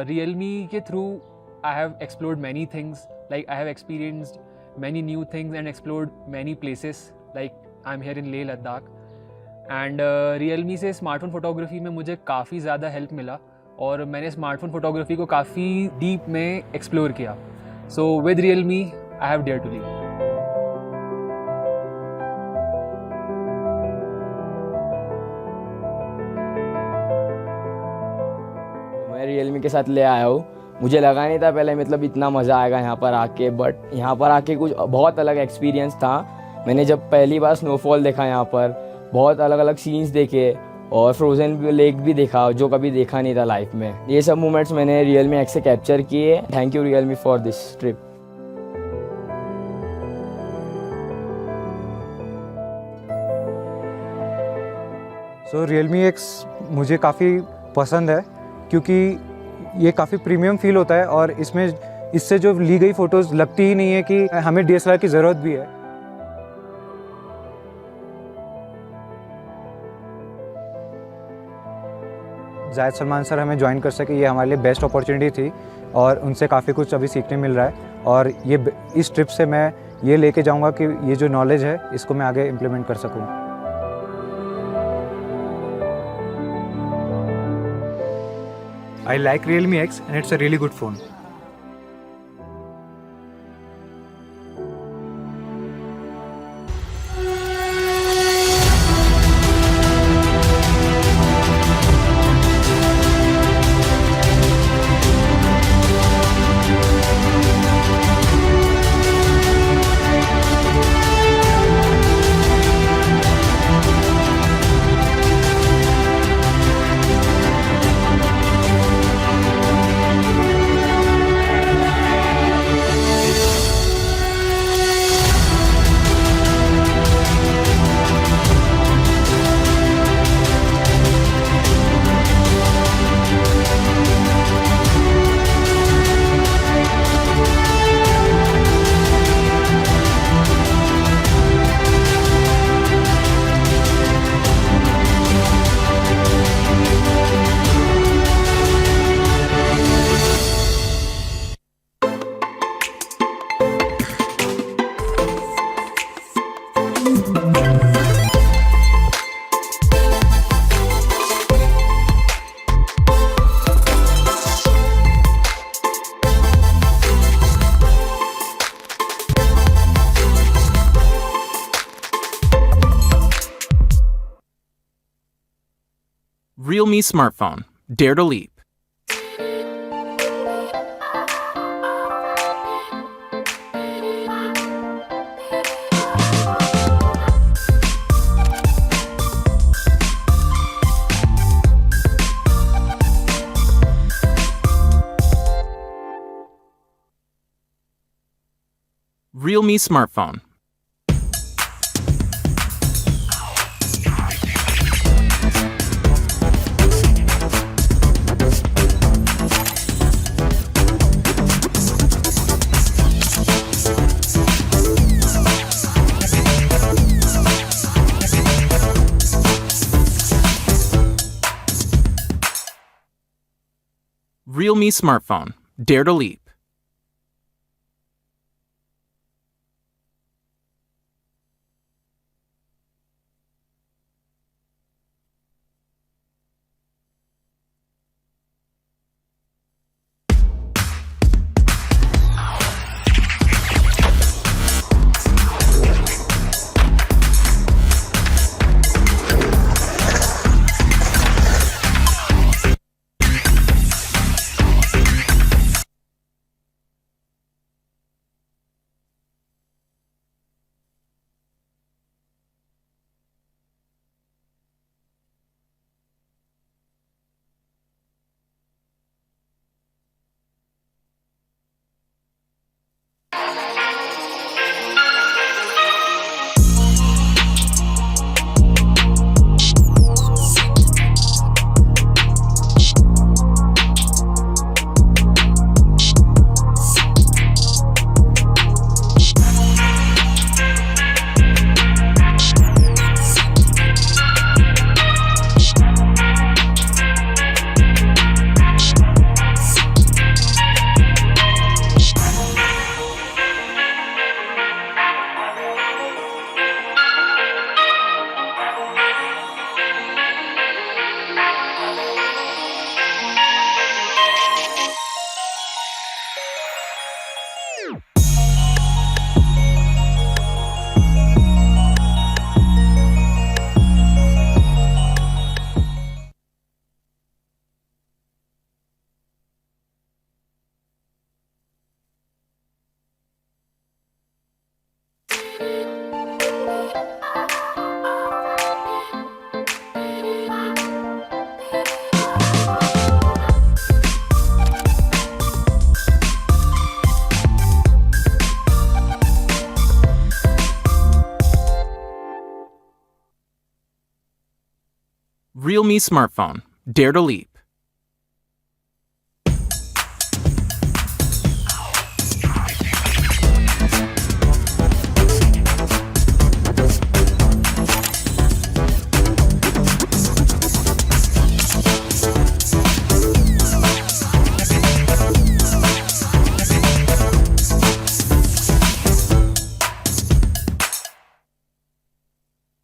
realme के through I have explored many things, like I have experienced many new things and explored many places, like I'm here in Leh Ladakh. And Realme से smartphone photography में मुझे काफ़ी ज़्यादा help मिला और मैंने smartphone photography को काफ़ी डीप में एक्सप्लोर किया. So with Realme I have dare to leap. मैं रियलमी के साथ ले आया हूँ. मुझे लगा नहीं था पहले मतलब इतना मज़ा आएगा यहाँ पर आके, बट यहाँ पर आके कुछ बहुत अलग एक्सपीरियंस था. मैंने जब पहली बार स्नोफॉल देखा यहाँ पर, बहुत अलग अलग सीन्स देखे और फ्रोज़न लेक भी देखा जो कभी देखा नहीं था लाइफ में. ये सब मोमेंट्स मैंने रियलमी एक्स से कैप्चर किए. Thank you Realme for this trip. So Realme x मुझे काफ़ी पसंद है क्योंकि ये काफ़ी प्रीमियम फील होता है और इसमें इससे जो ली गई फ़ोटोज़ लगती ही नहीं है कि हमें DSLR की ज़रूरत भी है. जायद सलमान सर हमें ज्वाइन कर सके, ये हमारे लिए बेस्ट अपॉर्चुनिटी थी और उनसे काफ़ी कुछ अभी सीखने मिल रहा है. और ये इस ट्रिप से मैं ये लेके जाऊंगा कि ये जो नॉलेज है इसको मैं आगे इम्प्लीमेंट कर सकूं. I like Realme x and it's a really good phone. Realme smartphone. Dare to leap. Realme smartphone. Realme smartphone. Dare to leap. Realme smartphone. Dare to leap.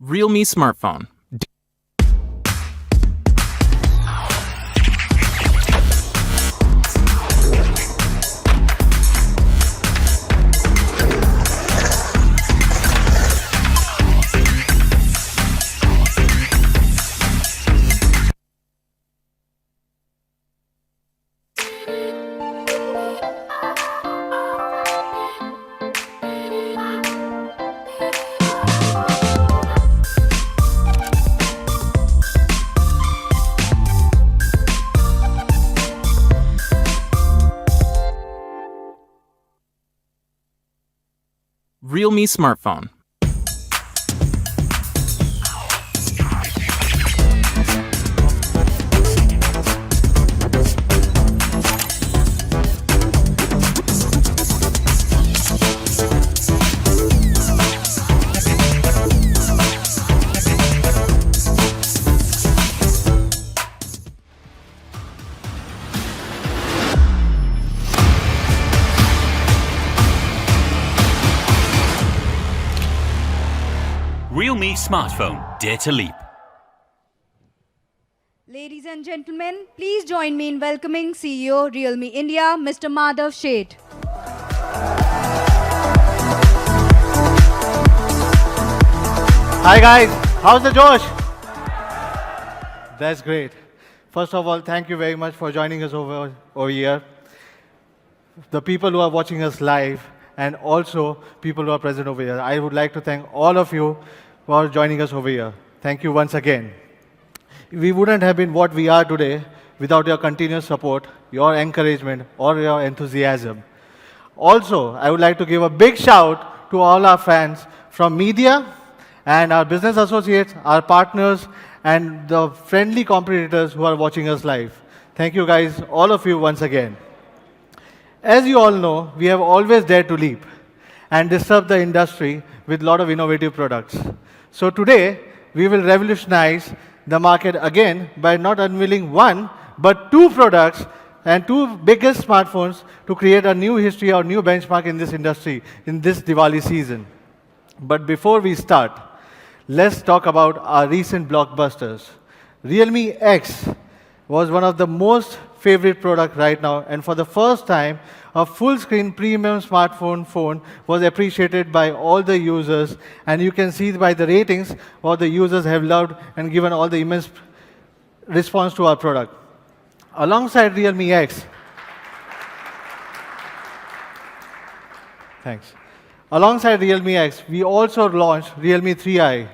Realme smartphone. Realme smartphone. Realme smartphone. Dare to leap. Ladies and gentlemen, please join me in welcoming CEO Realme India, Mr. Madhav Sheth. Hi guys, how's the Josh? That's great. First of all, thank you very much for joining us over here. The people who are watching us live and also people who are present over here. I would like to thank all of you for joining us over here. Thank you once again. We wouldn't have been what we are today without your continuous support, your encouragement, or your enthusiasm. Also, I would like to give a big shout to all our fans from media and our business associates, our partners, and the friendly competitors who are watching us live. Thank you guys, all of you once again. As you all know, we have always dared to leap and disrupt the industry with a lot of innovative products. So today, we will revolutionize the market again by not unveiling one, but two products and two biggest smartphones to create a new history or new benchmark in this industry in this Diwali season. But before we start, let's talk about our recent blockbusters. Realme X was one of the most favorite product right now, and for the first time, a full-screen premium smartphone phone was appreciated by all the users, and you can see by the ratings what the users have loved and given all the immense response to our product. Alongside Realme X, thanks. Alongside Realme X, we also launched Realme 3i,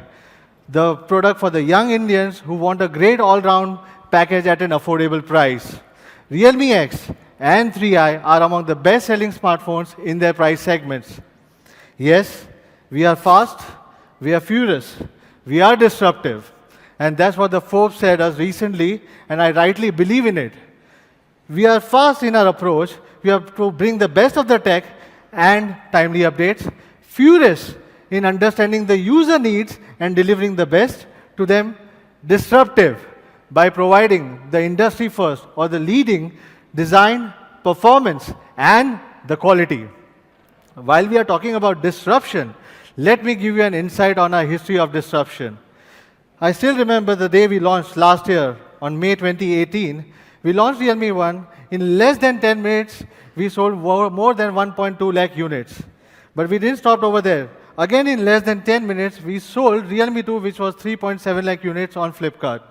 the product for the young Indians who want a great all-round package at an affordable price. Realme X and 3i are among the best-selling smartphones in their price segments. Yes, we are fast, we are furious, we are disruptive, and that's what the Forbes said us recently, and I rightly believe in it. We are fast in our approach, we have to bring the best of the tech and timely updates, furious in understanding the user needs and delivering the best to them, disruptive by providing the industry first or the leading design, performance, and the quality. While we are talking about disruption, let me give you an insight on our history of disruption. I still remember the day we launched last year on May 2018. We launched Realme 1. In less than 10 minutes, we sold more than 1.2 lakh units. But we didn't stop over there. Again, in less than 10 minutes, we sold Realme 2, which was 3.7 lakh units on Flipkart.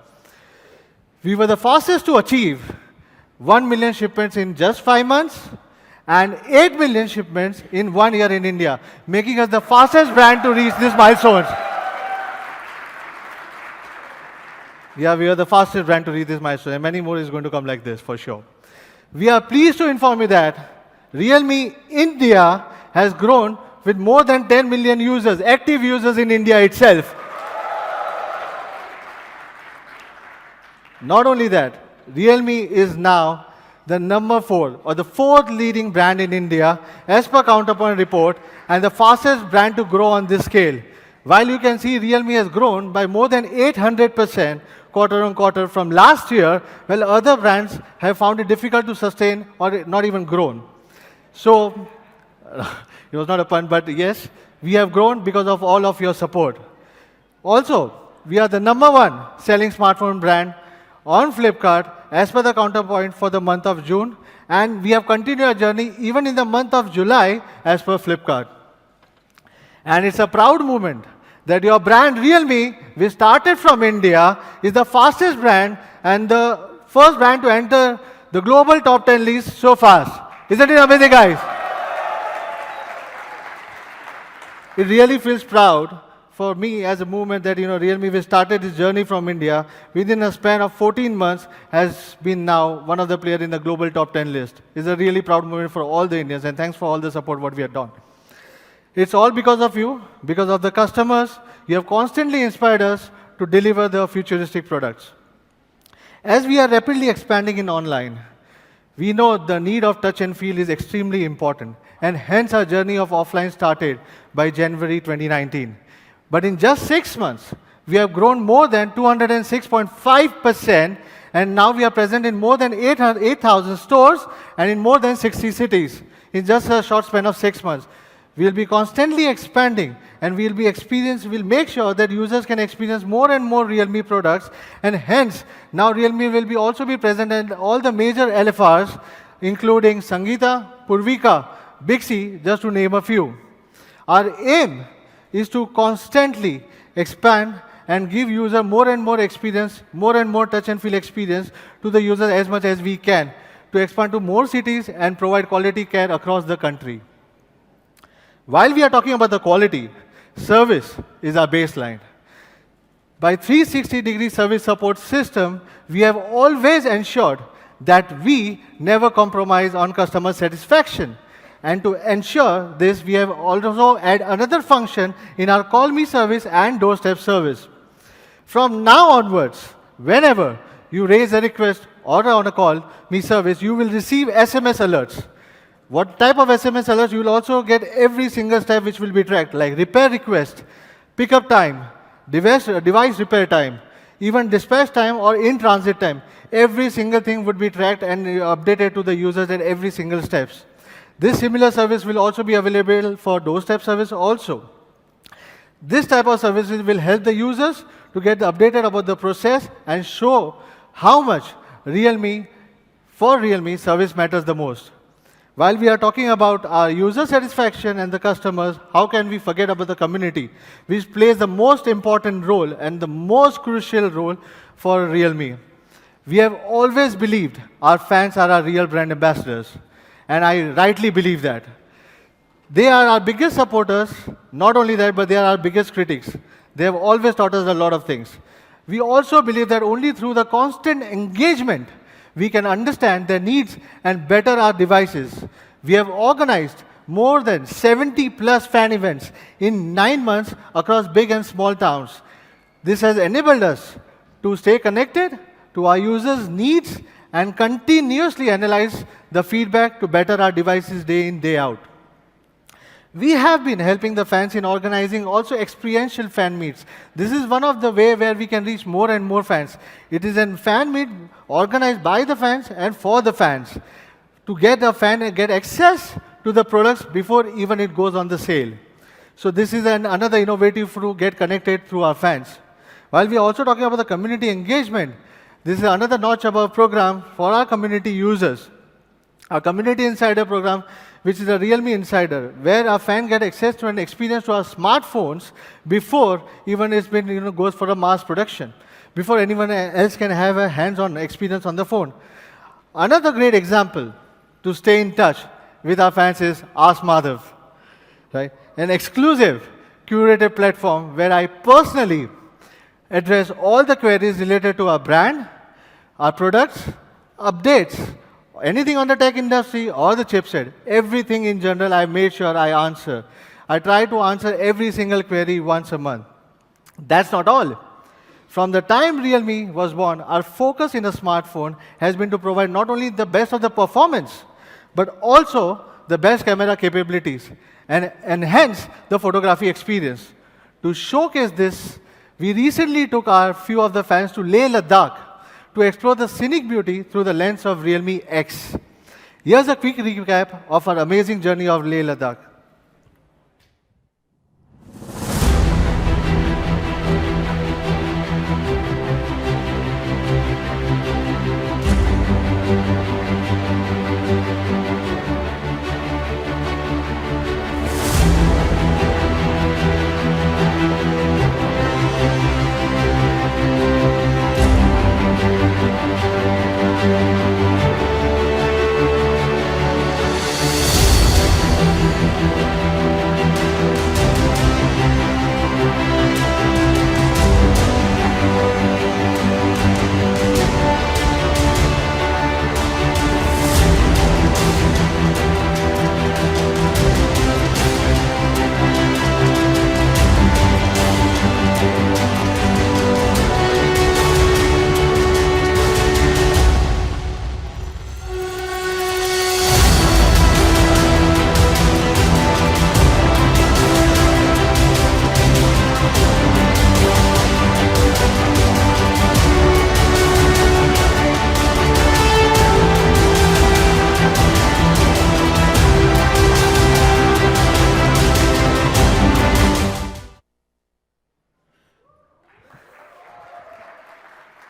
We were the fastest to achieve 1 million shipments in just 5 months and 8 million shipments in 1 year in India, making us the fastest brand to reach these milestones. Yeah, we are the fastest brand to reach this milestone, and many more is going to come like this for sure. We are pleased to inform you that Realme India has grown with more than 10 million users, active users in India itself. Not only that, Realme is now the number 4 or the 4th leading brand in India as per Counterpoint report and the fastest brand to grow on this scale. While you can see Realme has grown by more than 800% quarter on quarter from last year, while other brands have found it difficult to sustain or not even grown. So, it was not a pun, but yes, we have grown because of all of your support. Also, we are the number 1 selling smartphone brand on Flipkart as per the Counterpoint for the month of June, and we have continued our journey even in the month of July as per Flipkart. And it's a proud moment that your brand Realme, which started from India, is the fastest brand and the first brand to enter the global top 10 list so fast. Isn't it amazing, guys? It really feels proud for me as a movement that Realme, we started this journey from India, within a span of 14 months has been now one of the players in the global top 10 list. It's a really proud moment for all the Indians, and thanks for all the support what we have done. It's all because of you, because of the customers. You have constantly inspired us to deliver the futuristic products. As we are rapidly expanding in online, we know the need of touch and feel is extremely important, and hence our journey of offline started by January 2019. But in just 6 months, we have grown more than 206.5%, and now we are present in more than 8,000 stores and in more than 60 cities in just a short span of 6 months. We'll be constantly expanding, and we'll make sure that users can experience more and more Realme products, and hence now Realme will also be present in all the major LFRs, including Sangeeta, Purvika, Bixi, just to name a few. Our aim is to constantly expand and give user more and more experience, more and more touch and feel experience to the users as much as we can, to expand to more cities and provide quality care across the country. While we are talking about the quality, service is our baseline. By 360-degree service support system, we have always ensured that we never compromise on customer satisfaction. And to ensure this, we have also added another function in our Call Me service and doorstep service. From now onwards, whenever you raise a request or on a Call Me service, you will receive SMS alerts. What type of SMS alerts? You will also get every single step which will be tracked, like repair request, pickup time, device repair time, even dispatch time or in-transit time. Every single thing would be tracked and updated to the users at every single steps. This similar service will also be available for doorstep service also. This type of services will help the users to get updated about the process and show how much Realme service matters the most. While we are talking about our user satisfaction and the customers, how can we forget about the community, which plays the most important role and the most crucial role for Realme. We have always believed our fans are our real brand ambassadors, and I rightly believe that. They are our biggest supporters, not only that, but they are our biggest critics. They have always taught us a lot of things. We also believe that only through the constant engagement, we can understand their needs and better our devices. We have organized more than 70 plus fan events in 9 months across big and small towns. This has enabled us to stay connected to our users' needs and continuously analyze the feedback to better our devices day in, day out. We have been helping the fans in organizing also experiential fan meets. This is one of the ways where we can reach more and more fans. It is a fan meet organized by the fans and for the fans to get a fan and get access to the products before even it goes on the sale. So this is another innovative to get connected through our fans. While we are also talking about the community engagement, this is another notch of our program for our community users. Our Community Insider program, which is a Realme Insider, where our fan get access to an experience to our smartphones before even it's been goes for a mass production, before anyone else can have a hands-on experience on the phone. Another great example to stay in touch with our fans is Ask Madhav, right? An exclusive curated platform where I personally address all the queries related to our brand, our products, updates, anything on the tech industry or the chipset, everything in general I made sure I answer. I try to answer every single query once a month. That's not all. From the time Realme was born, our focus in a smartphone has been to provide not only the best of the performance, but also the best camera capabilities and enhance the photography experience. To showcase this, we recently took our few of the fans to Leh Ladakh to explore the scenic beauty through the lens of Realme X. Here's a quick recap of our amazing journey of Leh Ladakh.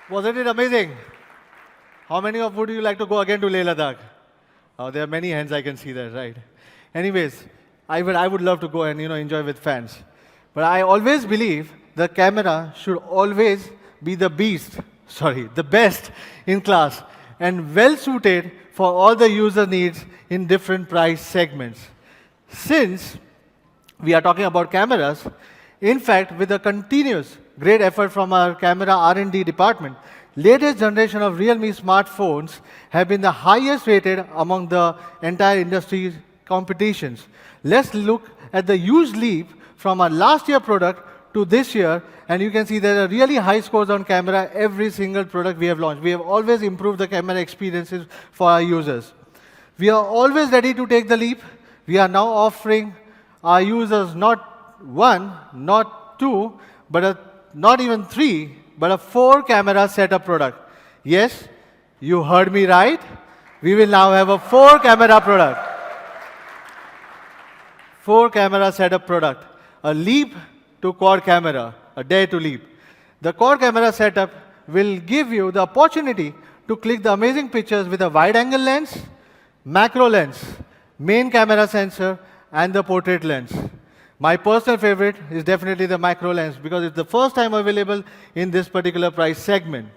Wasn't it amazing? How many of would you like to go again to Leh Ladakh? Oh, there are many hands I can see there, right? Anyways, I would love to go and enjoy with fans. But I always believe the camera should always be the best in class and well suited for all the user needs in different price segments. Since we are talking about cameras, in fact, with a continuous great effort from our camera R&D department, latest generation of Realme smartphones have been the highest rated among the entire industry competitions. Let's look at the huge leap from our last year product to this year, and you can see there are really high scores on camera every single product we have launched. We have always improved the camera experiences for our users. We are always ready to take the leap. We are now offering our users not one, not two, not even three, but a 4-camera setup product. Yes, you heard me right. We will now have a 4-camera product. 4-camera setup product. A leap to quad camera, a dare to leap. The quad camera setup will give you the opportunity to click the amazing pictures with a wide-angle lens, macro lens, main camera sensor, and the portrait lens. My personal favorite is definitely the macro lens because it's the first time available in this particular price segment.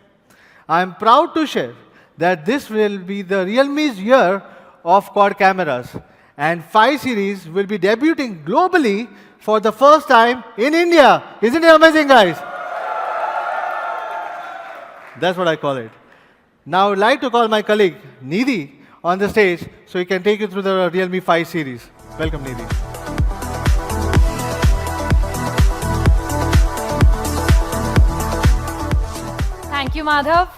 I'm proud to share that this will be the Realme's year of quad cameras, and 5 series will be debuting globally for the first time in India. Isn't it amazing, guys? That's what I call it. Now I would like to call my colleague Nidhi on the stage so he can take you through the Realme 5 series. Welcome, Nidhi. Thank you, Madhav.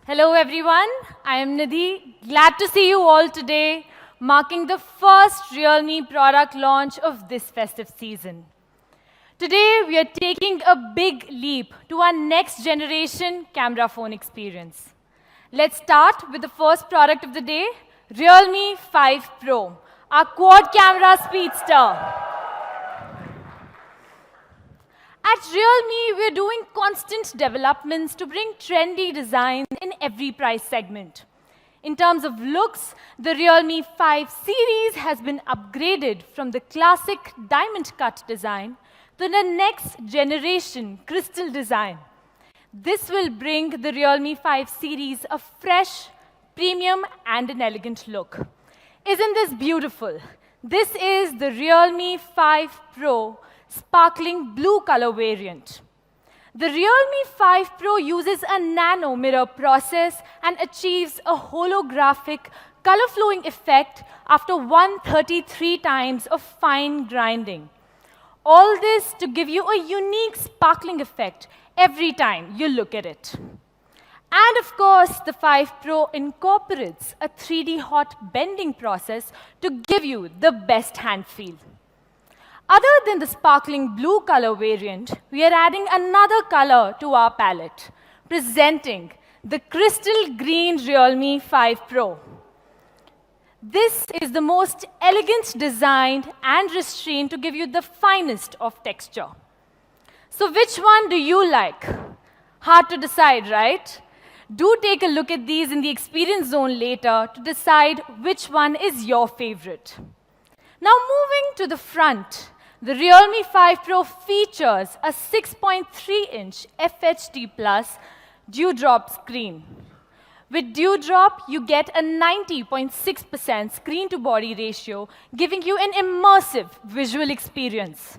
Hello, everyone. I am Nidhi. Glad to see you all today, marking the first Realme product launch of this festive season. Today, we are taking a big leap to our next generation camera phone experience. Let's start with the first product of the day, Realme 5 Pro, our quad camera speedster. At Realme, we're doing constant developments to bring trendy designs in every price segment. In terms of looks, the Realme 5 series has been upgraded from the classic diamond cut design to the next generation crystal design. This will bring the Realme 5 series a fresh, premium, and an elegant look. Isn't this beautiful? This is the Realme 5 Pro sparkling blue color variant. The Realme 5 Pro uses a nano mirror process and achieves a holographic color flowing effect after 133 times of fine grinding. All this to give you a unique sparkling effect every time you look at it. And of course, the 5 Pro incorporates a 3D hot bending process to give you the best hand feel. Other than the sparkling blue color variant, we are adding another color to our palette, presenting the crystal green Realme 5 Pro. This is the most elegant designed and restrained to give you the finest of texture. So which one do you like? Hard to decide, right? Do take a look at these in the experience zone later to decide which one is your favorite. Now moving to the front, the Realme 5 Pro features a 6.3-inch FHD Plus dewdrop screen. With dewdrop, you get a 90.6% screen-to-body ratio, giving you an immersive visual experience.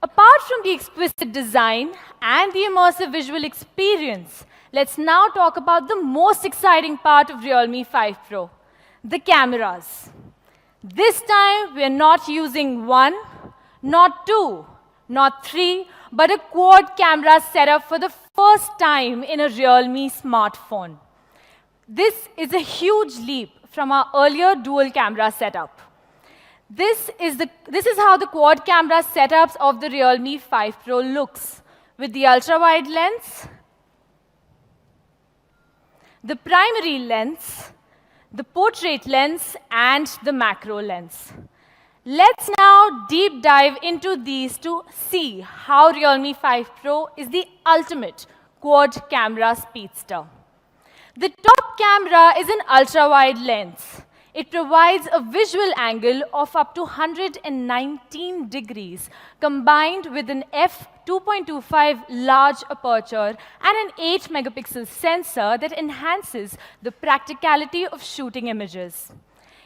Apart from the exquisite design and the immersive visual experience, let's now talk about the most exciting part of Realme 5 Pro, the cameras. This time, we're not using one, not two, not three, but a quad camera setup for the first time in a Realme smartphone. This is a huge leap from our earlier dual camera setup. This is how the quad camera setups of the Realme 5 Pro looks, with the ultra-wide lens, the primary lens, the portrait lens, and the macro lens. Let's now deep dive into these to see how Realme 5 Pro is the ultimate quad camera speedster. The top camera is an ultra-wide lens. It provides a visual angle of up to 119 degrees, combined with an f2.25 large aperture and an 8-megapixel sensor that enhances the practicality of shooting images.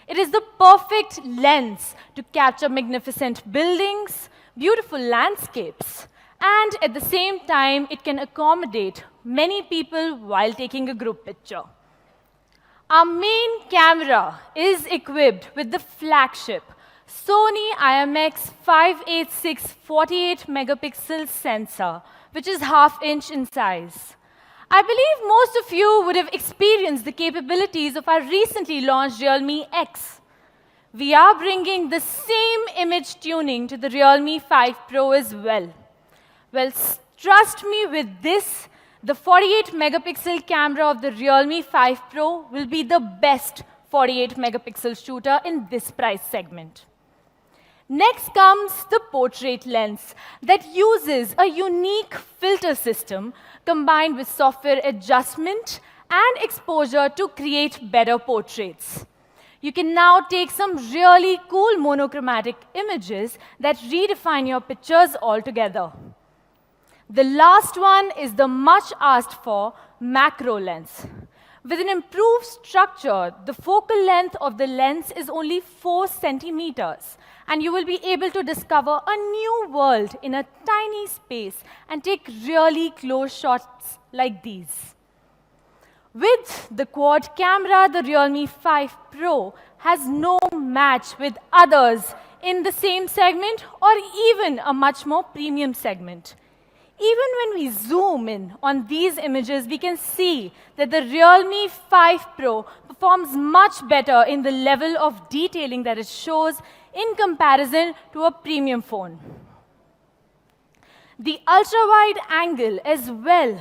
It is the perfect lens to capture magnificent buildings, beautiful landscapes, and at the same time, it can accommodate many people while taking a group picture. Our main camera is equipped with the flagship Sony IMX586 48-megapixel sensor, which is half-inch in size. I believe most of you would have experienced the capabilities of our recently launched Realme X. We are bringing the same image tuning to the Realme 5 Pro as well. Well, trust me with this, the 48-megapixel camera of the Realme 5 Pro will be the best 48-megapixel shooter in this price segment. Next comes the portrait lens that uses a unique filter system combined with software adjustment and exposure to create better portraits. You can now take some really cool monochromatic images that redefine your pictures altogether. The last one is the much asked for macro lens. With an improved structure, the focal length of the lens is only 4 centimeters, and you will be able to discover a new world in a tiny space and take really close shots like these. With the quad camera, the Realme 5 Pro has no match with others in the same segment or even a much more premium segment. Even when we zoom in on these images, we can see that the Realme 5 Pro performs much better in the level of detailing that it shows in comparison to a premium phone. The ultra-wide angle as well.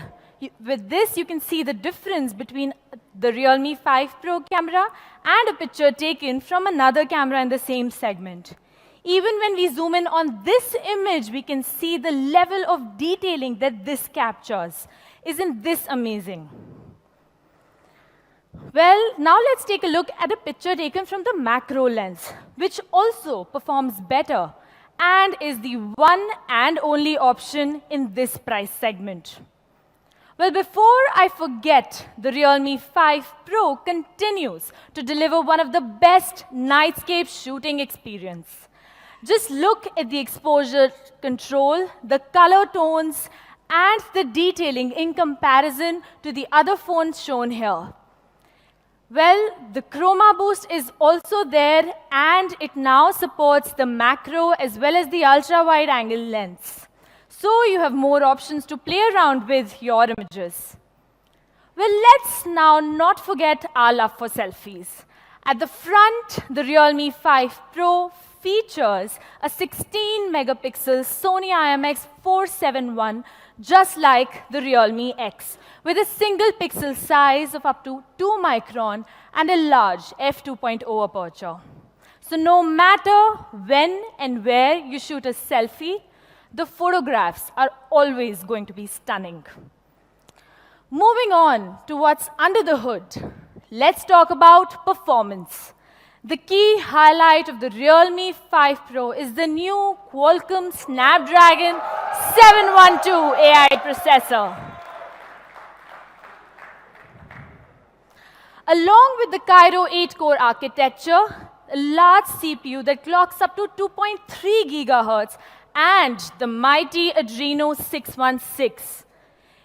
With this, you can see the difference between the Realme 5 Pro camera and a picture taken from another camera in the same segment. Even when we zoom in on this image, we can see the level of detailing that this captures. Isn't this amazing? Well, now let's take a look at a picture taken from the macro lens, which also performs better and is the one and only option in this price segment. Well, before I forget, the Realme 5 Pro continues to deliver one of the best nightscape shooting experience. Just look at the exposure control, the color tones, and the detailing in comparison to the other phones shown here. Well, the chroma boost is also there, and it now supports the macro as well as the ultra-wide angle lens. So you have more options to play around with your images. Well, let's now not forget our love for selfies. At the front, the Realme 5 Pro features a 16 megapixel Sony IMX471, just like the Realme X, with a single pixel size of up to 2 micron and a large f2.0 aperture. So no matter when and where you shoot a selfie, the photographs are always going to be stunning. Moving on to what's under the hood, let's talk about performance. The key highlight of the Realme 5 Pro is the new Qualcomm Snapdragon 712 AI processor. Along with the Cairo 8-core architecture, a large CPU that clocks up to 2.3 gigahertz, and the mighty Adreno 616.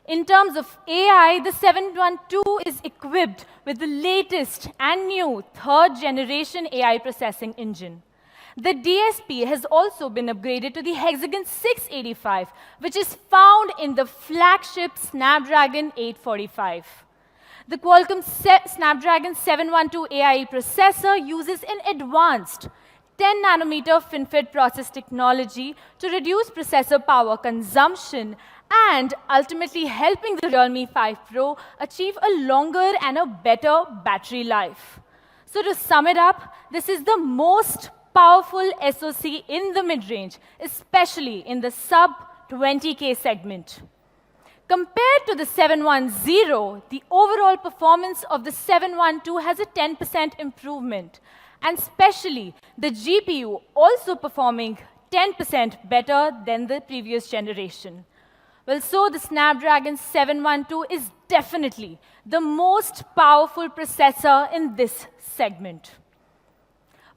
In terms of AI, the 712 is equipped with the latest and new third-generation AI processing engine. The DSP has also been upgraded to the Hexagon 685, which is found in the flagship Snapdragon 845. The Qualcomm Snapdragon 712 AI processor uses an advanced 10-nanometer FinFET process technology to reduce processor power consumption and ultimately helping the Realme 5 Pro achieve a longer and a better battery life. So to sum it up, this is the most powerful SoC in the mid-range, especially in the sub-20K segment. Compared to the 710, the overall performance of the 712 has a 10% improvement, and especially the GPU also performing 10% better than the previous generation. Well, so the Snapdragon 712 is definitely the most powerful processor in this segment.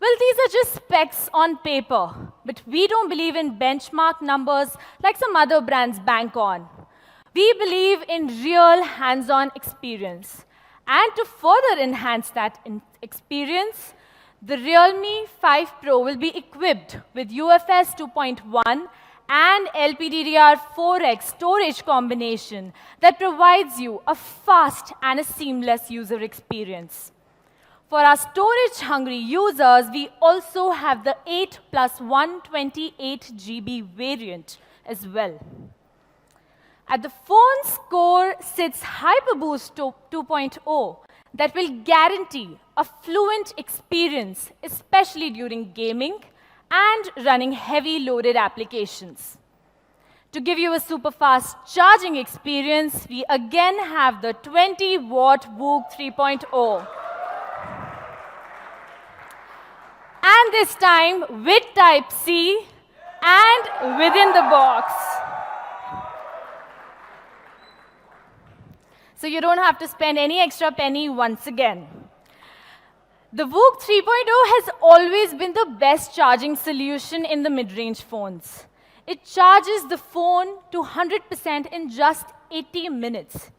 Well, these are just specs on paper, but we don't believe in benchmark numbers like some other brands bank on. We believe in real hands-on experience. And to further enhance that experience, the Realme 5 Pro will be equipped with UFS 2.1 and LPDDR4X storage combination that provides you a fast and a seamless user experience. For our storage-hungry users, we also have the 8 plus 128 GB variant as well. At the phone's core sits HyperBoost 2.0 that will guarantee a fluent experience, especially during gaming and running heavy loaded applications. To give you a super fast charging experience, we again have the 20-watt VOOC 3.0. And this time with Type-C and within the box. So you don't have to spend any extra penny once again. The VOOC 3.0 has always been the best charging solution in the mid-range phones. It charges the phone to 100% in just 80 minutes.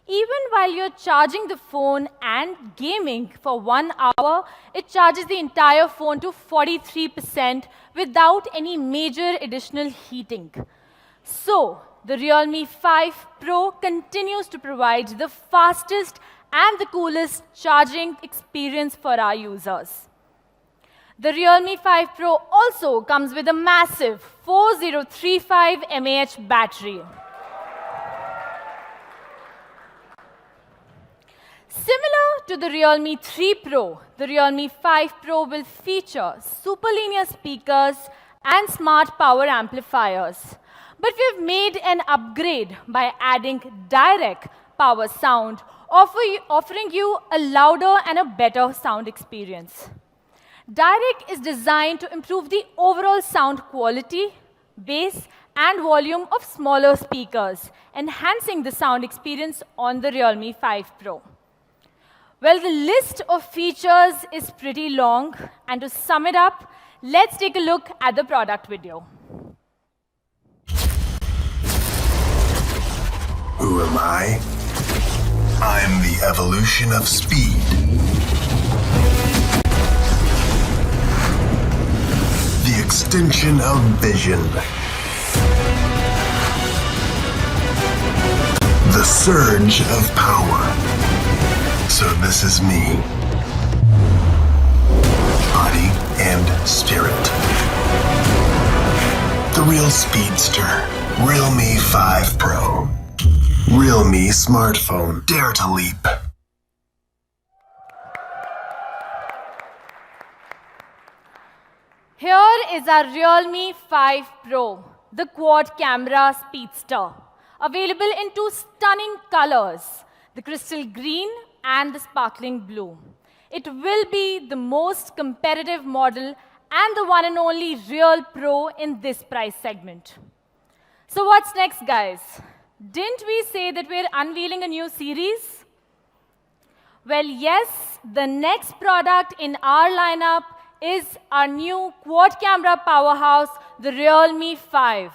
Even while you're charging the phone and gaming for 1 hour, it charges the entire phone to 43% without any major additional heating. So, the Realme 5 Pro continues to provide the fastest and the coolest charging experience for our users. The Realme 5 Pro also comes with a massive 4035 mAh battery. Similar to the Realme 3 Pro, the Realme 5 Pro will feature super linear speakers and smart power amplifiers. But we've made an upgrade by adding direct power sound, offering you a louder and a better sound experience. Direct is designed to improve the overall sound quality, bass, and volume of smaller speakers, enhancing the sound experience on the Realme 5 Pro. Well, the list of features is pretty long, and to sum it up, let's take a look at the product video. Who am I? I'm the evolution of speed. extension of vision. The surge of power. So this is me. Body and spirit. The real speedster. Realme 5 Pro. Realme smartphone. Dare to leap. Here is our Realme 5 Pro, the quad camera speedster. Available in two stunning colors, the crystal green and the sparkling blue. It will be the most competitive model and the one and only real pro in this price segment. So what's next, guys? Didn't we say that we're unveiling a new series? Well, yes, the next product in our lineup is our new quad camera powerhouse, the Realme 5.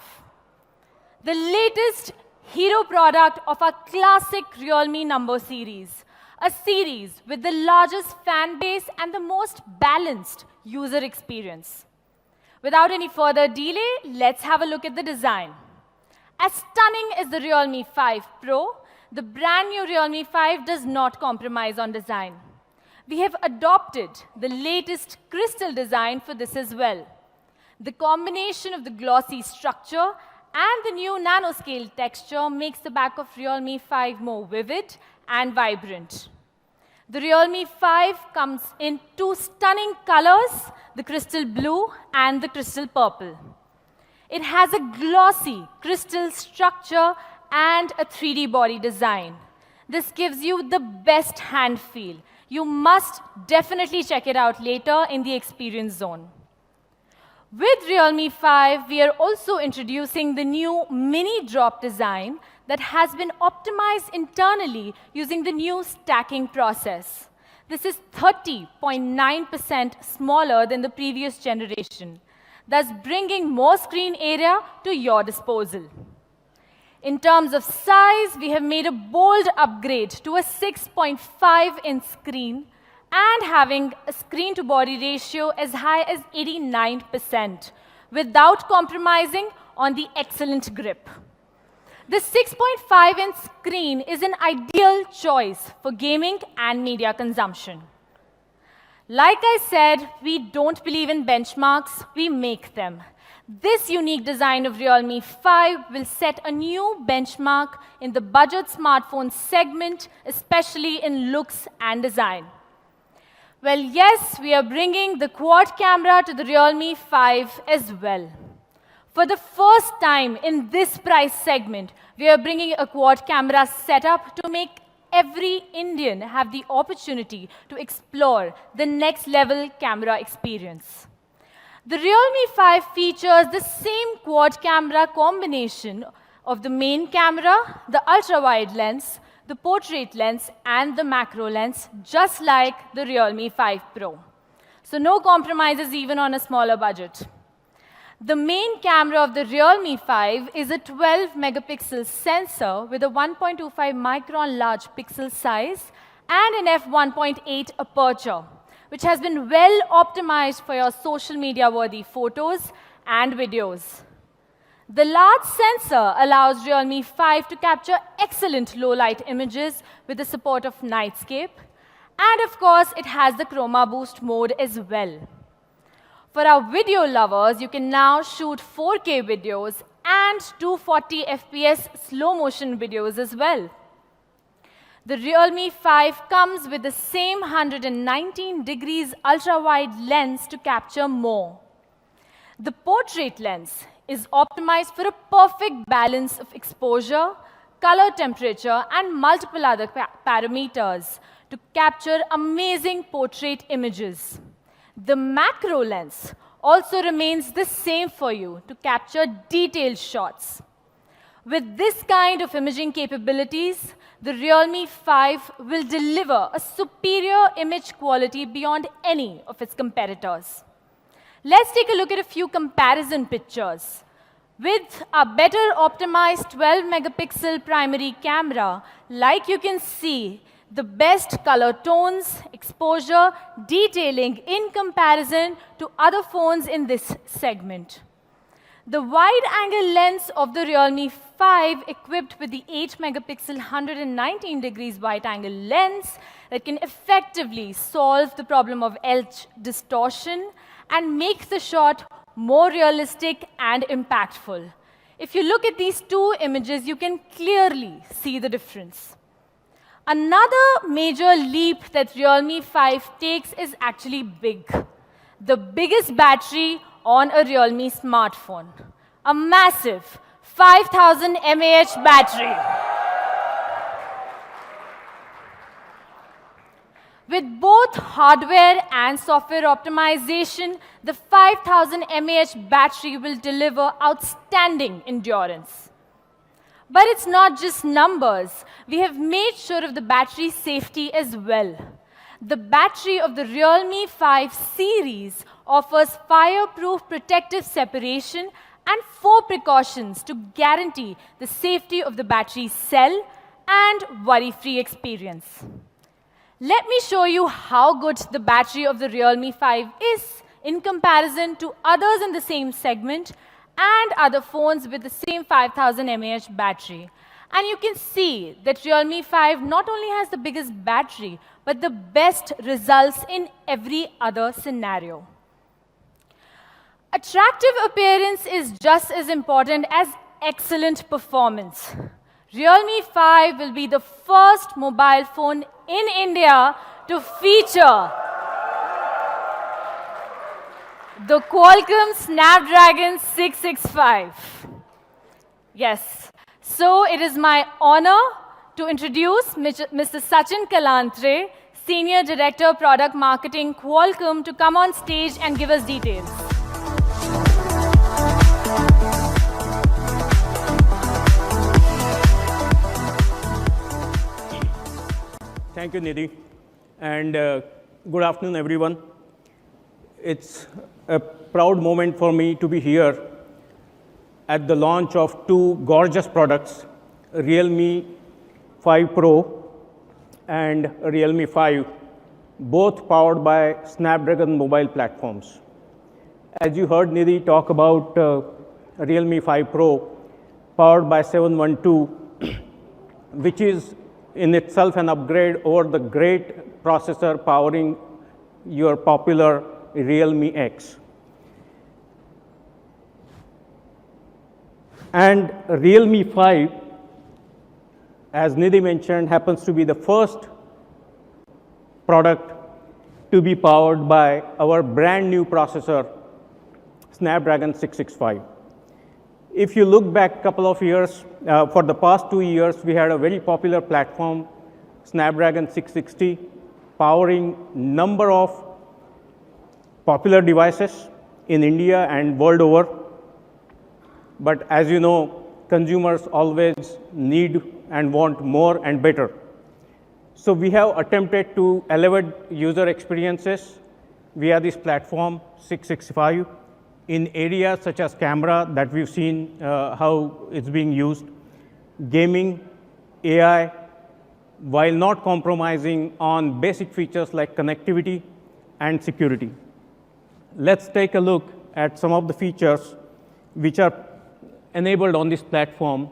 The latest hero product of our classic Realme number series, a series with the largest fan base and the most balanced user experience. Without any further delay, let's have a look at the design. As stunning as the Realme 5 Pro, the brand new Realme 5 does not compromise on design. We have adopted the latest crystal design for this as well. The combination of the glossy structure and the new nanoscale texture makes the back of Realme 5 more vivid and vibrant. The Realme 5 comes in two stunning colors, the crystal blue and the crystal purple. It has a glossy crystal structure and a 3D body design. This gives you the best hand feel. You must definitely check it out later in the experience zone. With Realme 5, we are also introducing the new mini drop design that has been optimized internally using the new stacking process. This is 30.9% smaller than the previous generation, thus bringing more screen area to your disposal. In terms of size, we have made a bold upgrade to a 6.5-inch screen and having a screen-to-body ratio as high as 89% without compromising on the excellent grip. The 6.5-inch screen is an ideal choice for gaming and media consumption. Like I said, we don't believe in benchmarks, we make them. This unique design of Realme 5 will set a new benchmark in the budget smartphone segment, especially in looks and design. Well, yes, we are bringing the quad camera to the Realme 5 as well. For the first time in this price segment, we are bringing a quad camera setup to make every Indian have the opportunity to explore the next level camera experience. The Realme 5 features the same quad camera combination of the main camera, the ultra-wide lens, the portrait lens, and the macro lens, just like the Realme 5 Pro. So no compromises even on a smaller budget. The main camera of the Realme 5 is a 12-megapixel sensor with a 1.25 micron large pixel size and an f1.8 aperture, which has been well optimized for your social media-worthy photos and videos. The large sensor allows Realme 5 to capture excellent low-light images with the support of Nightscape. And of course, it has the Chroma Boost mode as well. For our video lovers, you can now shoot 4K videos and 240 FPS slow-motion videos as well. The Realme 5 comes with the same 119 degrees ultra-wide lens to capture more. The portrait lens is optimized for a perfect balance of exposure, color temperature, and multiple other parameters to capture amazing portrait images. The macro lens also remains the same for you to capture detailed shots. With this kind of imaging capabilities, the Realme 5 will deliver a superior image quality beyond any of its competitors. Let's take a look at a few comparison pictures. With a better optimized 12-megapixel primary camera, like you can see, the best color tones, exposure, detailing in comparison to other phones in this segment. The wide-angle lens of the Realme 5, equipped with the 8-megapixel 119 degrees wide-angle lens that can effectively solve the problem of edge distortion and make the shot more realistic and impactful. If you look at these two images, you can clearly see the difference. Another major leap that Realme 5 takes is actually big. The biggest battery on a Realme smartphone. A massive 5000 mAh battery. With both hardware and software optimization, the 5000 mAh battery will deliver outstanding endurance. But it's not just numbers. We have made sure of the battery safety as well. The battery of the Realme 5 series offers fireproof protective separation and 4 precautions to guarantee the safety of the battery cell and worry-free experience. Let me show you how good the battery of the Realme 5 is in comparison to others in the same segment and other phones with the same 5000 mAh battery. And you can see that Realme 5 not only has the biggest battery, but the best results in every other scenario. Attractive appearance is just as important as excellent performance. Realme 5 will be the first mobile phone in India to feature the Qualcomm Snapdragon 665. Yes, so it is my honor to introduce Mr. Sachin Kalantre, Senior Director Product Marketing, Qualcomm, to come on stage and give us details. Thank you, Nidhi, and good afternoon, everyone. It's a proud moment for me to be here at the launch of two gorgeous products, Realme 5 Pro and Realme 5, both powered by Snapdragon mobile platforms. As you heard Nidhi talk about Realme 5 Pro, powered by 712, which is in itself an upgrade over the great processor powering your popular Realme X. And Realme 5, as Nidhi mentioned, happens to be the first product to be powered by our brand new processor, Snapdragon 665. If you look back a couple of years, for the past 2 years, we had a very popular platform, Snapdragon 660, powering number of popular devices in India and world over. But as you know, consumers always need and want more and better. So we have attempted to elevate user experiences via this platform, 665, in areas such as camera that we've seen how it's being used, gaming, AI, while not compromising on basic features like connectivity and security. Let's take a look at some of the features which are enabled on this platform.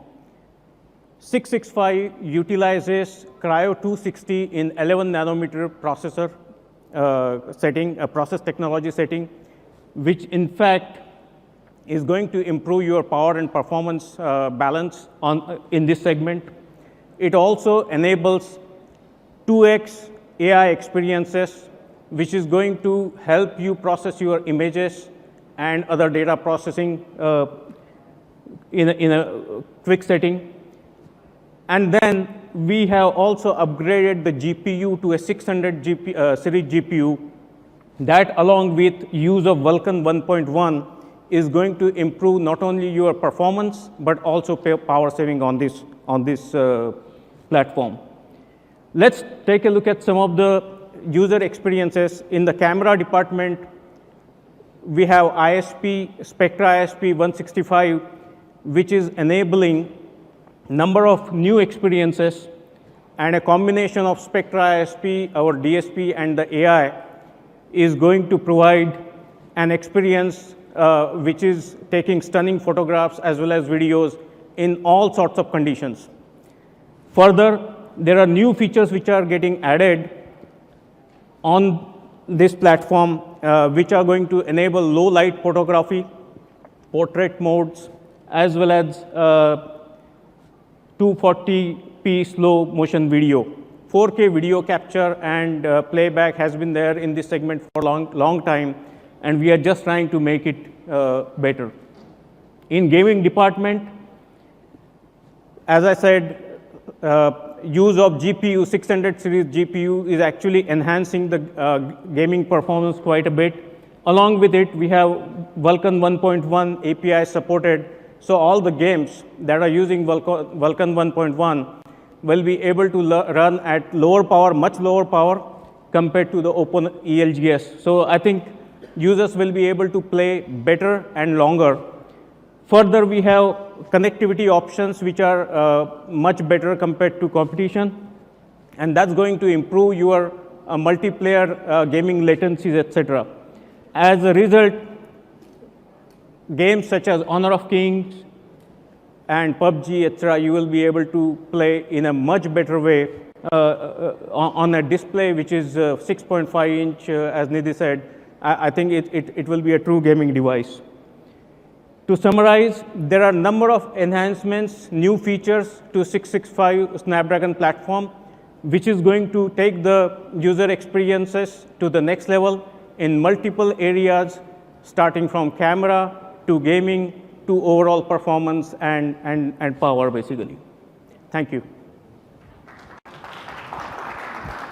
665 utilizes Cryo 260 in 11 nanometer processor setting, a process technology setting, which in fact is going to improve your power and performance balance in this segment. It also enables 2x AI experiences, which is going to help you process your images and other data processing in a quick setting. And then we have also upgraded the GPU to a 600 series GPU that, along with use of Vulkan 1.1, is going to improve not only your performance but also power saving on this platform. Let's take a look at some of the user experiences. In the camera department, we have ISP, Spectra ISP 165, which is enabling number of new experiences and a combination of Spectra ISP, our DSP, and the AI is going to provide an experience which is taking stunning photographs as well as videos in all sorts of conditions. Further, there are new features which are getting added on this platform which are going to enable low light photography, portrait modes, as well as 240p slow motion video. 4K video capture and playback has been there in this segment for a long time, and we are just trying to make it better. In gaming department, as I said, use of GPU, 600 series GPU is actually enhancing the gaming performance quite a bit. Along with it, we have Vulkan 1.1 API supported, so all the games that are using Vulkan 1.1 will be able to run at lower power, much lower power compared to the open ELGS. So I think users will be able to play better and longer. Further, we have connectivity options which are much better compared to competition, and that's going to improve your multiplayer gaming latencies, etc. As a result, games such as Honor of Kings and PUBG, etc., you will be able to play in a much better way on a display which is 6.5 inch, as Nidhi said. I think it will be a true gaming device. To summarize, there are a number of enhancements, new features to 665 Snapdragon platform, which is going to take the user experiences to the next level in multiple areas, starting from camera to gaming to overall performance and power, basically. Thank you.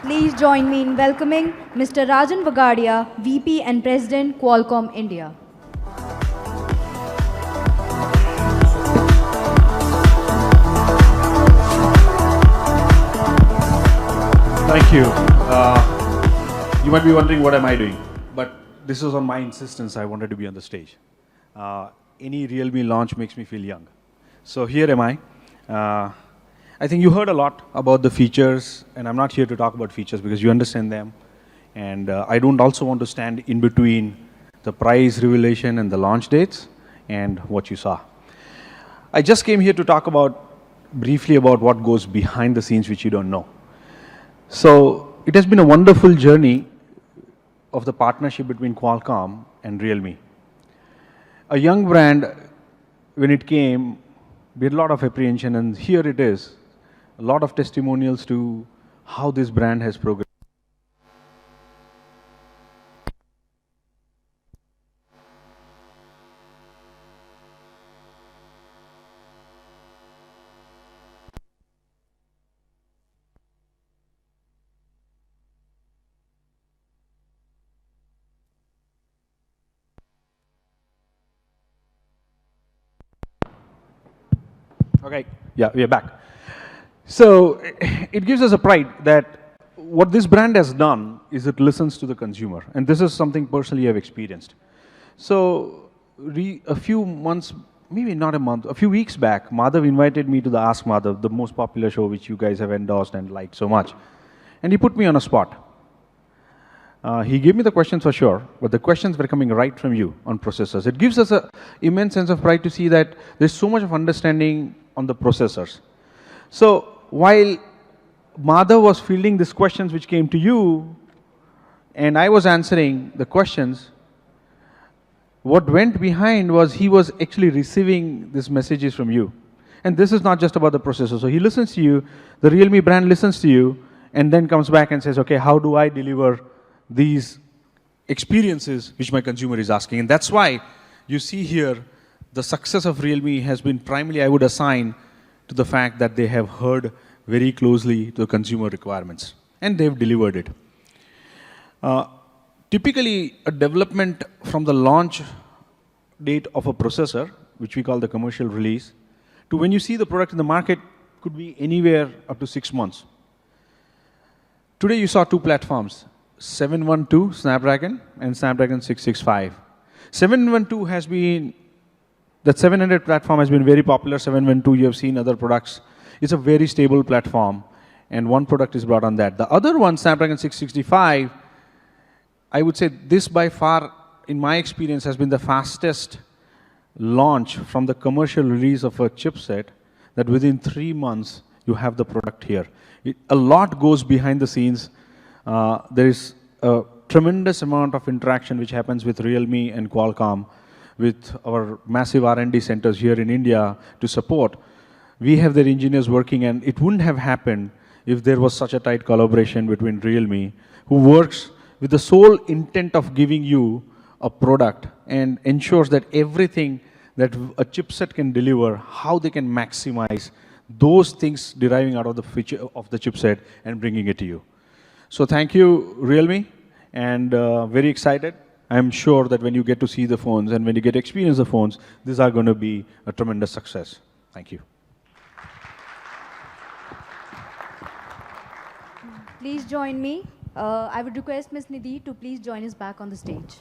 Please join me in welcoming Mr. Rajan Vagadia, VP and President, Qualcomm India. Thank you. You might be wondering what am I doing, but this was on my insistence. I wanted to be on the stage. Any Realme launch makes me feel young. So here am I. I think you heard a lot about the features, and I'm not here to talk about features because you understand them. And I don't also want to stand in between the price revelation and the launch dates and what you saw. I just came here to talk briefly about what goes behind the scenes which you don't know. So it has been a wonderful journey of the partnership between Qualcomm and Realme. A young brand, when it came, we had a lot of apprehension, and here it is, a lot of testimonials to how this brand has progressed. Okay, yeah, we are back. So it gives us a pride that what this brand has done is it listens to the consumer, and this is something personally I've experienced. So a few months, maybe not a month, a few weeks back, Madhav invited me to the Ask Madhav, the most popular show which you guys have endorsed and liked so much. And he put me on a spot. He gave me the questions for sure, but the questions were coming right from you on processors. It gives us an immense sense of pride to see that there's so much of understanding on the processors. So while Madhav was fielding these questions which came to you, and I was answering the questions, what went behind was he was actually receiving these messages from you. And this is not just about the processor. So he listens to you, the Realme brand listens to you, and then comes back and says, okay, how do I deliver these experiences which my consumer is asking? And that's why you see here the success of Realme has been primarily, I would assign, to the fact that they have heard very closely to the consumer requirements, and they've delivered it. Typically, a development from the launch date of a processor, which we call the commercial release, to when you see the product in the market could be anywhere up to 6 months. Today you saw two platforms, 712 Snapdragon and Snapdragon 665. 712 has been, that 700 platform has been very popular. 712, you have seen other products. It's a very stable platform, and one product is brought on that. The other one, Snapdragon 665, I would say this by far, in my experience, has been the fastest launch from the commercial release of a chipset, that within 3 months you have the product here. A lot goes behind the scenes. There is a tremendous amount of interaction which happens with Realme and Qualcomm, with our massive R&D centers here in India to support. We have their engineers working, and it wouldn't have happened if there was such a tight collaboration between Realme, who works with the sole intent of giving you a product and ensures that everything that a chipset can deliver, how they can maximize those things deriving out of the feature of the chipset and bringing it to you. So thank you, Realme, and very excited. I'm sure that when you get to see the phones and when you get to experience the phones, these are going to be a tremendous success. Thank you. Please join me. I would request Ms. Nidhi to please join us back on the stage.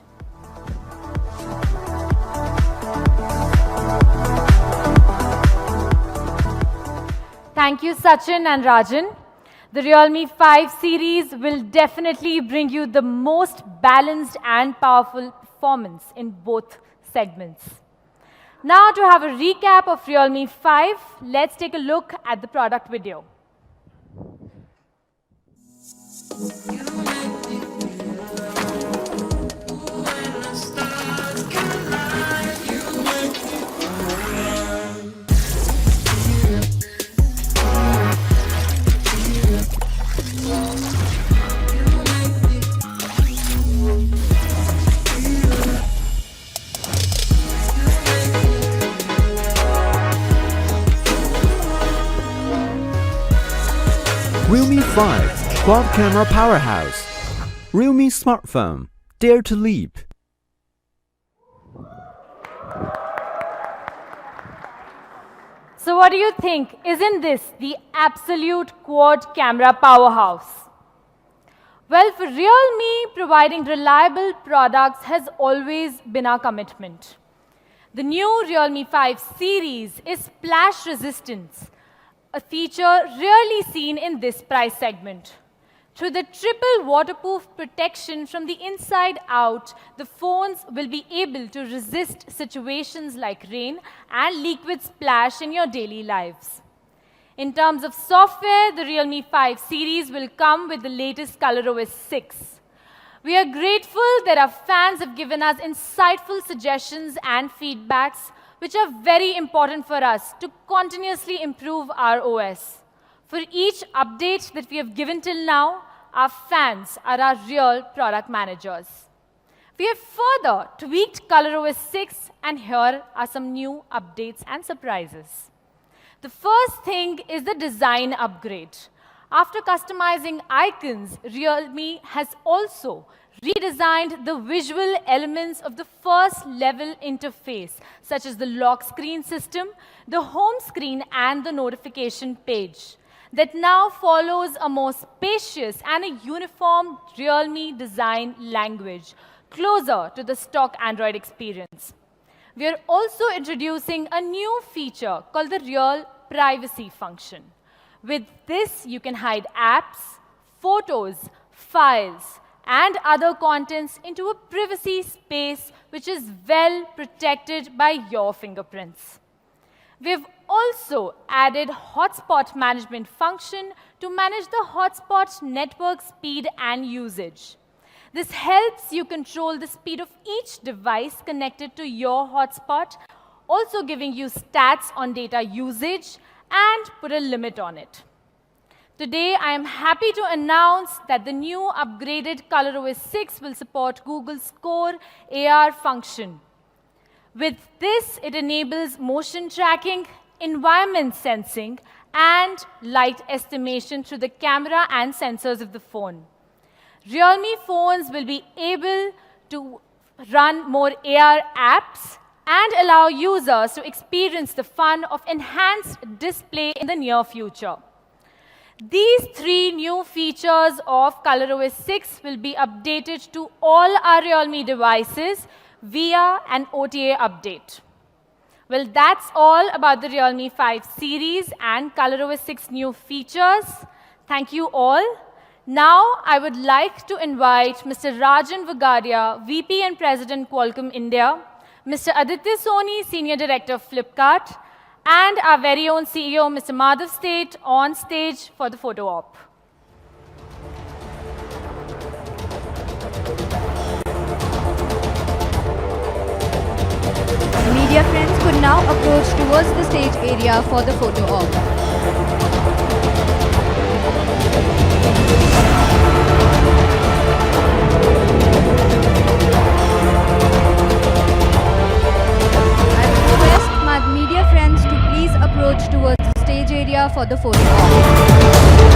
Thank you, Sachin and Rajan. The Realme 5 series will definitely bring you the most balanced and powerful performance in both segments. Now, to have a recap of Realme 5, let's take a look at the product video. Realme 5 Quad Camera Powerhouse. Realme Smartphone. Dare to leap. So what do you think? Isn't this the absolute quad camera powerhouse? Well, for Realme, providing reliable products has always been our commitment. The new Realme 5 series is splash resistance, a feature rarely seen in this price segment. Through the triple waterproof protection from the inside out, the phones will be able to resist situations like rain and liquid splash in your daily lives. In terms of software, the Realme 5 series will come with the latest ColorOS 6. We are grateful that our fans have given us insightful suggestions and feedbacks, which are very important for us to continuously improve our OS. For each update that we have given till now, our fans are our real product managers. We have further tweaked ColorOS 6, and here are some new updates and surprises. The first thing is the design upgrade. After customizing icons, Realme has also redesigned the visual elements of the first level interface, such as the lock screen system, the home screen, and the notification page, that now follows a more spacious and a uniform Realme design language, closer to the stock Android experience. We are also introducing a new feature called the Real Privacy function. With this, you can hide apps, photos, files, and other contents into a privacy space which is well protected by your fingerprints. We've also added hotspot management function to manage the hotspot network speed and usage. This helps you control the speed of each device connected to your hotspot, also giving you stats on data usage and put a limit on it. Today, I am happy to announce that the new upgraded ColorOS 6 will support Google's Core AR function. With this, it enables motion tracking, environment sensing, and light estimation through the camera and sensors of the phone. Realme phones will be able to run more AR apps and allow users to experience the fun of enhanced display in the near future. These three new features of ColorOS 6 will be updated to all our Realme devices via an OTA update. Well, that's all about the Realme 5 series and ColorOS 6 new features. Thank you all. Now, I would like to invite Mr. Rajan Vagadia, VP and President Qualcomm India, Mr. Aditya Soni, Senior Director of Flipkart, and our very own CEO, Mr. Madhav State, on stage for the photo op. Media friends could now approach towards the stage area for the photo op. I would request my media friends to please approach towards the stage area for the photo op.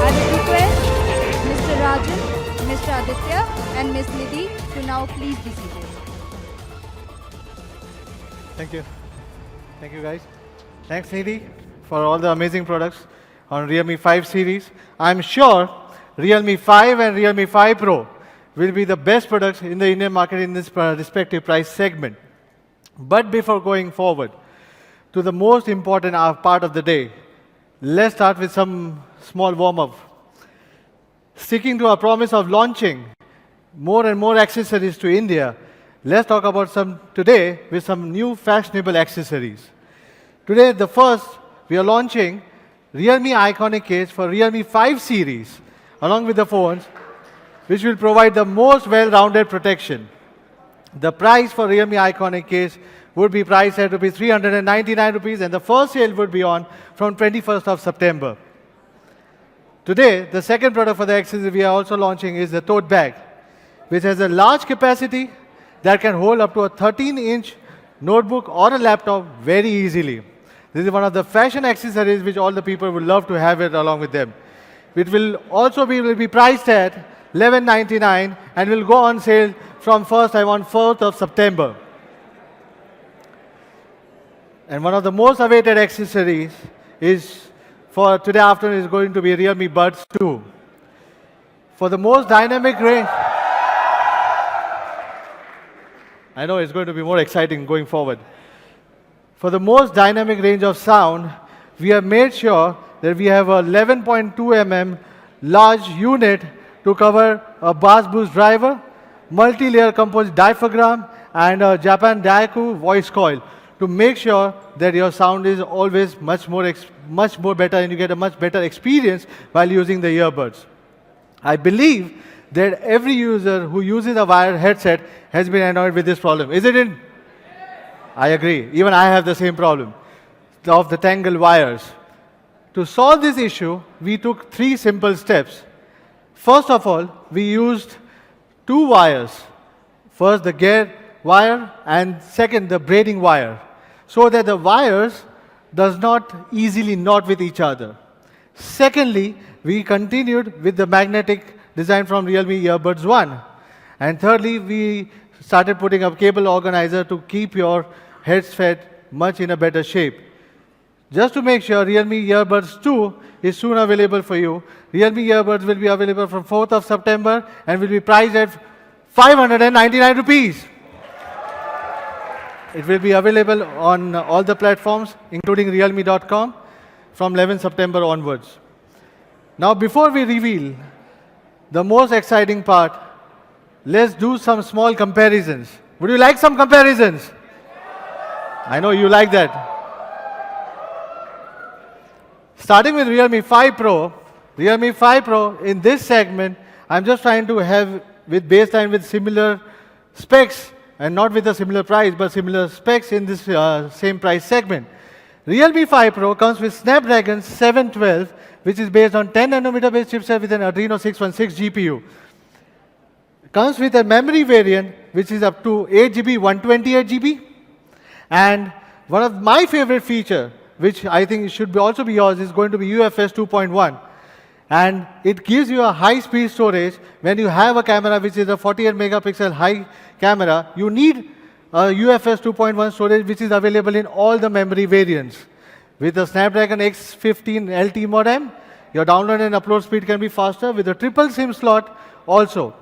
I would request Mr. Rajan, Mr. Aditya and Ms. Nidhi to now please be seated. Thank you. Thank you, guys. Thanks, Nidhi, for all the amazing products on Realme 5 series. I'm sure Realme 5 and Realme 5 Pro will be the best products in the Indian market in this respective price segment. But before going forward to the most important part of the day, let's start with some small warm-up. Sticking to our promise of launching more and more accessories to India, let's talk about some today with some new fashionable accessories. Today, the first, we are launching Realme Iconic Case for Realme 5 series, along with the phones, which will provide the most well-rounded protection. The price for Realme Iconic Case would be priced at rupees 399 rupees, and the first sale would be on from 21st of September. Today, the second product for the accessory we are also launching is the tote bag, which has a large capacity that can hold up to a 13-inch notebook or a laptop very easily. This is one of the fashion accessories which all the people would love to have it along with them. It will also be priced at $11.99 and will go on sale from first time on 4th of September. And one of the most awaited accessories is for today afternoon is going to be Realme Buds 2. For the most dynamic range, I know it's going to be more exciting going forward. For the most dynamic range of sound, we have made sure that we have a 11.2 mm large unit to cover a bass boost driver, multi-layer composite diaphragm, and a Japan Daiku voice coil to make sure that your sound is always much more better and you get a much better experience while using the earbuds. I believe that every user who uses a wired headset has been annoyed with this problem. Is it in? I agree. Even I have the same problem of the tangled wires. To solve this issue, we took 3 simple steps. First of all, we used 2 wires. First, the gear wire, and second, the braiding wire, so that the wires does not easily knot with each other. Secondly, we continued with the magnetic design from Realme Earbuds 1. And thirdly, we started putting a cable organizer to keep your headset much in a better shape. Just to make sure, Realme Earbuds 2 is soon available for you. Realme Earbuds will be available from 4th of September and will be priced at 599 rupees. It will be available on all the platforms, including realme.com, from 11 September onwards. Now, before we reveal the most exciting part, let's do some small comparisons. Would you like some comparisons? I know you like that. Starting with Realme 5 Pro. Realme 5 Pro, in this segment, I'm just trying to have with baseline with similar specs, and not with a similar price, but similar specs in this same price segment. Realme 5 Pro comes with Snapdragon 712, which is based on 10 nanometer based chipset with an Adreno 616 GPU. Comes with a memory variant, which is up to 8 GB, 128 GB, and One of my favorite feature, which I think should also be yours, is going to be UFS 2.1. And it gives you a high-speed storage. When you have a camera which is a 48 megapixel high camera, you need a UFS 2.1 storage which is available in all the memory variants. With the Snapdragon X15 LT modem, your download and upload speed can be faster with a triple SIM slot also.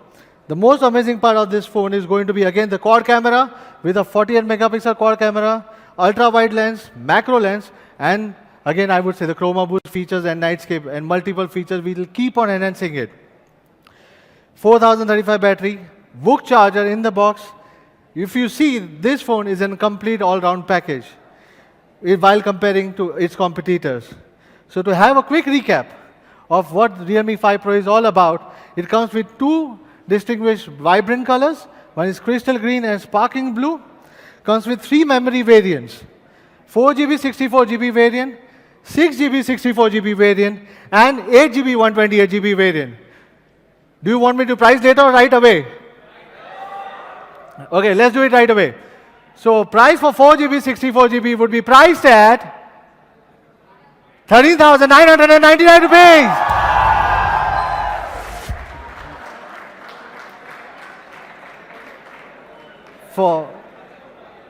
The most amazing part of this phone is going to be again the quad camera with a 48 megapixel quad camera, ultra wide lens, macro lens, and again I would say the chroma boost features and nightscape and multiple features. We will keep on enhancing it. 4035 battery, VOOC charger in the box. If you see, this phone is a complete all-round package while comparing to its competitors. So to have a quick recap of what Realme 5 Pro is all about, it comes with two distinguished vibrant colors. One is crystal green and sparkling blue. Comes with 3 memory variants: 4GB 64GB variant, 6GB 64GB variant, and 8GB 128GB variant. Do you want me to price later or right away? Okay, let's do it right away. So price for 4GB 64GB would be priced at 13,999 rupees.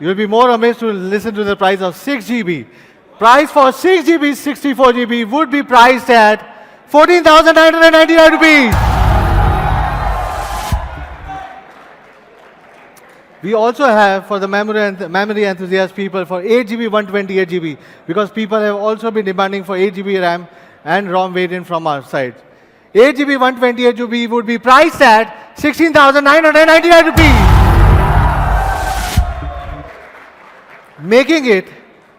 You'll be more amazed to listen to the price of 6GB. Price for 6GB 64GB would be priced at 14,999 rupees. We also have for the memory enthusiast people for 8GB 128GB, because people have also been demanding for 8GB RAM and ROM variant from our side. 8GB 128GB would be priced at 16,999 rupees. Making it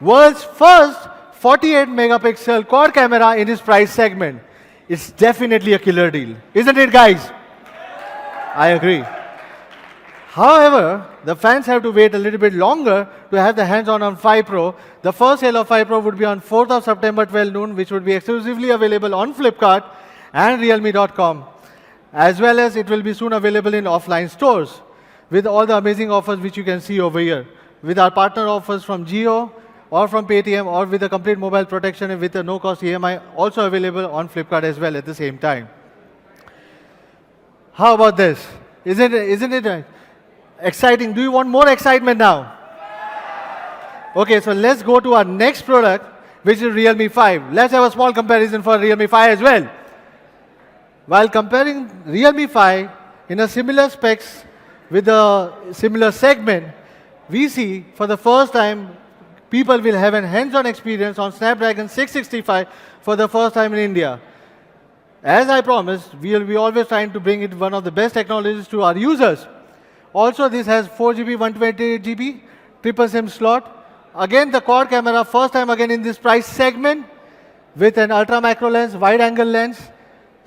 world's first 48 megapixel quad camera in its price segment. It's definitely a killer deal. Isn't it, guys? I agree. However, the fans have to wait a little bit longer to have the hands-on on 5 Pro. The first sale of 5 Pro would be on 4th of September 12 noon, which would be exclusively available on Flipkart and realme.com. As well as it will be soon available in offline stores with all the amazing offers which you can see over here. With our partner offers from Jio or from Paytm, or with a complete mobile protection and with a no-cost EMI also available on Flipkart as well at the same time. How about this? Isn't it exciting? Do you want more excitement now? Okay, so let's go to our next product, which is Realme 5. Let's have a small comparison for Realme 5 as well. While comparing Realme 5 in a similar specs with a similar segment, we see for the first time people will have a hands-on experience on Snapdragon 665 for the first time in India. As I promised, we will be always trying to bring it one of the best technologies to our users. Also, this has 4GB 128GB triple SIM slot. Again, the quad camera, first time again in this price segment, with an ultra macro lens, wide angle lens,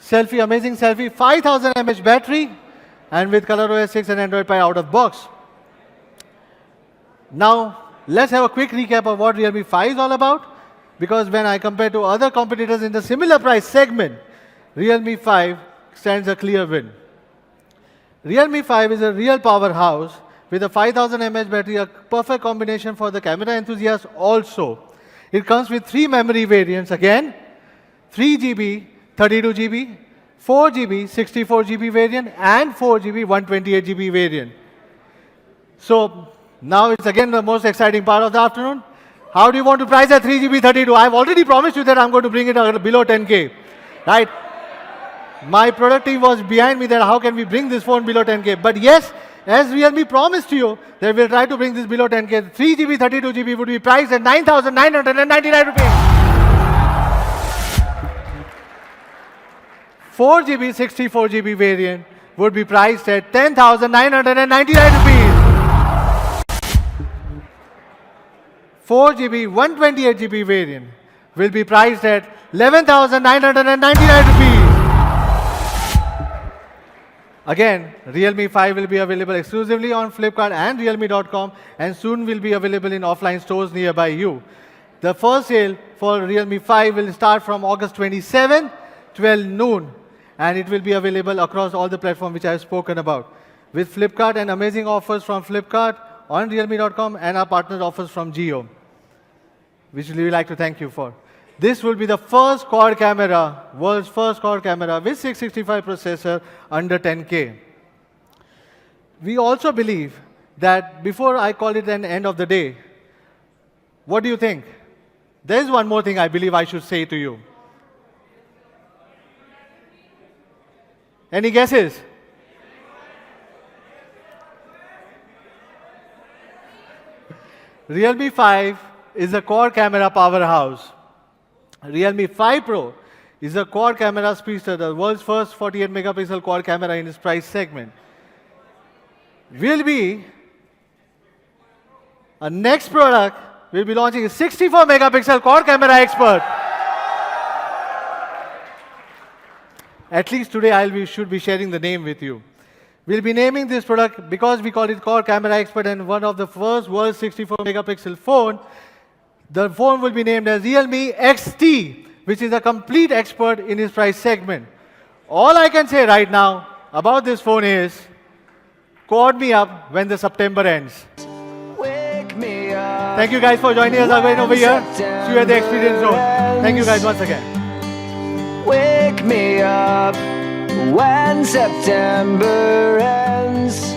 selfie, amazing selfie, 5000 mAh battery, and with ColorOS 6 and Android Pie out of box. Now, let's have a quick recap of what Realme 5 is all about, because when I compare to other competitors in the similar price segment, Realme 5 stands a clear win. Realme 5 is a real powerhouse with a 5000 mAh battery, a perfect combination for the camera enthusiast also. It comes with 3 memory variants again, 3GB, 32GB, 4GB, 64GB variant, and 4GB, 128GB variant. So, now it's again the most exciting part of the afternoon. How do you want to price at 3GB 32? I've already promised you that I'm going to bring it below 10K, right? My product team was behind me that how can we bring this phone below 10K. But yes, as Realme promised to you, that we'll try to bring this below 10K. 3GB 32GB would be priced at 9,999 rupees. 4GB 64GB variant would be priced at 10,999 rupees. 4GB 128GB variant will be priced at 11,999 rupees. Again, Realme 5 will be available exclusively on Flipkart and realme.com, and soon will be available in offline stores nearby you. The first sale for Realme 5 will start from August 27, 12 noon, and it will be available across all the platforms which I have spoken about, with Flipkart and amazing offers from Flipkart on realme.com and our partner offers from Jio. which we like to thank you for. This will be the first quad camera, world's first quad camera with 665 processor under 10K. We also believe that before I call it an end of the day, what do you think? There is one more thing I believe I should say to you. Any guesses? Realme 5 is a quad camera powerhouse. Realme 5 Pro is a quad camera speedster, the world's first 48 megapixel quad camera in its price segment. Our next product will be launching a 64 megapixel quad camera expert. At least today should be sharing the name with you. We'll be naming this product because we call it quad camera expert and one of the first world's 64 megapixel phone. The phone will be named as Realme XT, which is a complete expert in its price segment. All I can say right now about this phone is, call me up when the September ends. Thank you guys for joining us again over here. See you at the Experience Zone. Thank you guys once again. Wake me up when September ends.